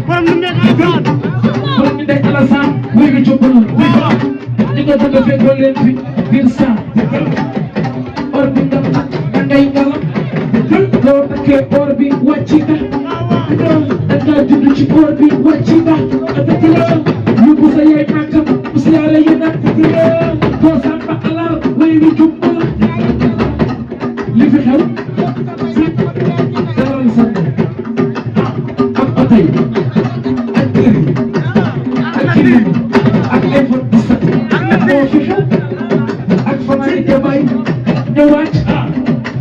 Borom lu nekk Alassane borom ñu nekk Alassane wéy nga jóg nga bëgg a fekkoo leen fi biir saa or bi nga ngay ngalam loo takkee or bi wàcc nga dangaa judd ci or bi wàcc nga dëgg la yóbbu sa yaay màkkam si yàlla yi nag dëgg la doo sàmba alar way wi jub li fi xew dalal sa ak oto yi ak kër yi ak kilim ak iPhone 17 moo fi xew ak fanaani jabay ñëwaat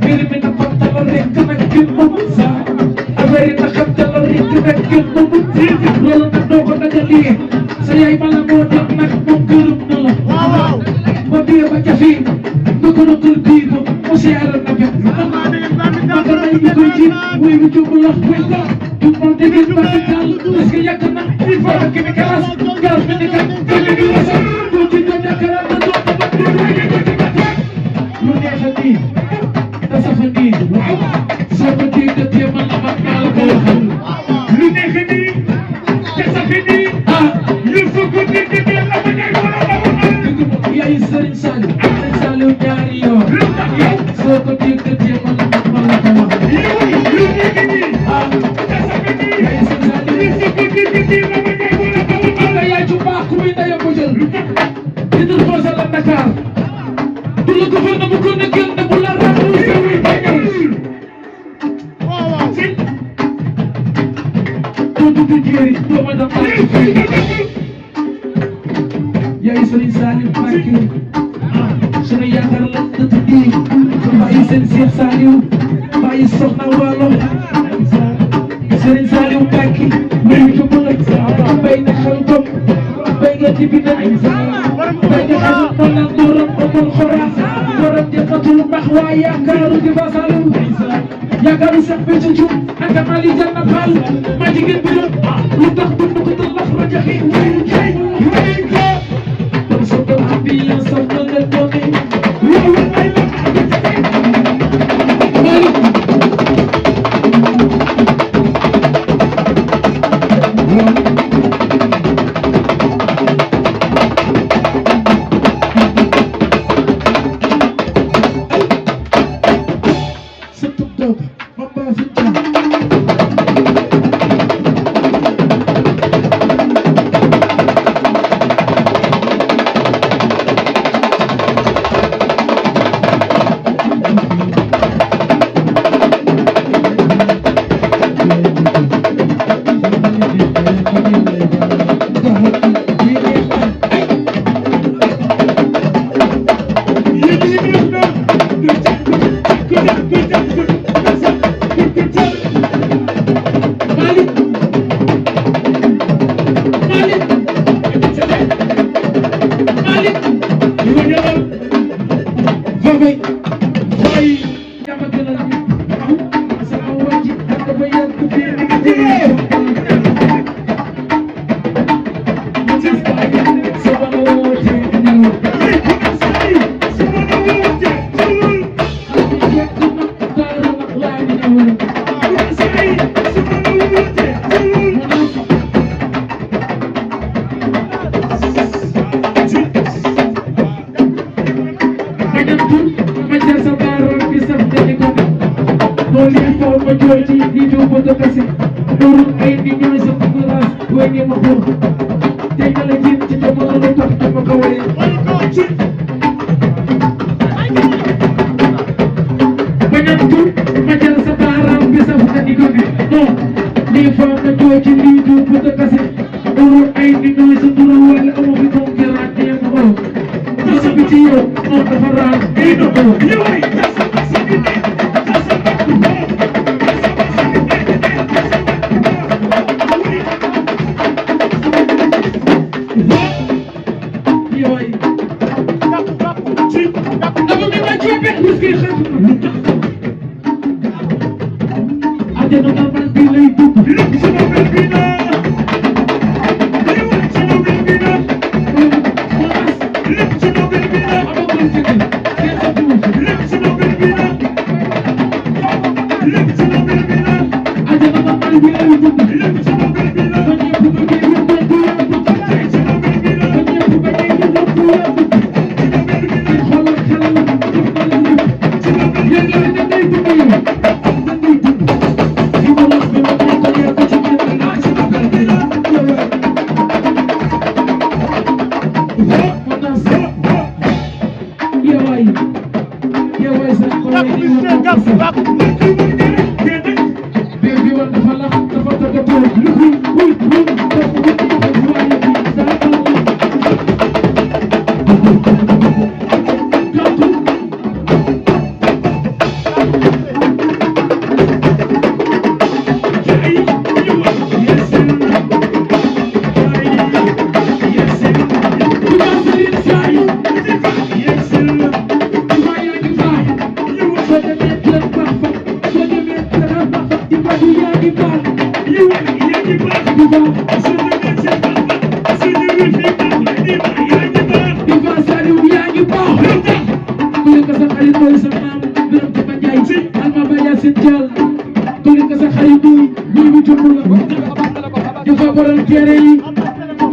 mbir mi na xam talal rek nag kenn moomul sa affaire yi na xam talal rek nag kenn moomul loolu nag doo ko dajalee sa yaay bala moo dem nag moom gërëm na la ba biyee ba jafe nga ko doon bii ba mu siyaare na fekk maka nay ñu koy ji muy mu jubbu la wéyta du moom tamit ba fi taal parce que yàgg na il faut que mi galas galas mi ni kat gëli di wasa du ci do jakara na do ko ba lu neex a nii da safa nii soo ko déggatee man la man maa la ko waxal lu neex a nii da safa nii lu soo ko déggatee la ma ñay wala la waxal yaay Serigne Saliou Serigne Saliou ñaari yoon soo ko déggatee man la man la ko waxal lu neex a nii da safa nii yaay Serigne Saliou lu soo ko déggatee la ma ñay wala la waxal yaay ju baax ku muy ndeyam ko jël di dul force la Dakar du la gouvernement bu ko nekkal ne bu la rabu sewi bañal doo dugg jéeri doo ma dem ak yaay Serigne Saliou Mbacké sunu yaakaar la da tuddi bàyyi seen Cheikh Saliou bàyyi Soxna Walo Serigne Saliou Mbacké muy jubal bay na xel kom bay nga ci bi na bay nga xel mo la doram amul xora borom jëfatul bax waa yaakaaru di basalu yaakaaru sax bi ci jub ak mali janna fal ma jigéen bi lu tax bu ko tax wax ma jaxi way ko kon so ko biya so ko le toni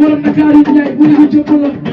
Borom Dakar yi Njaay bu ñu jëpp la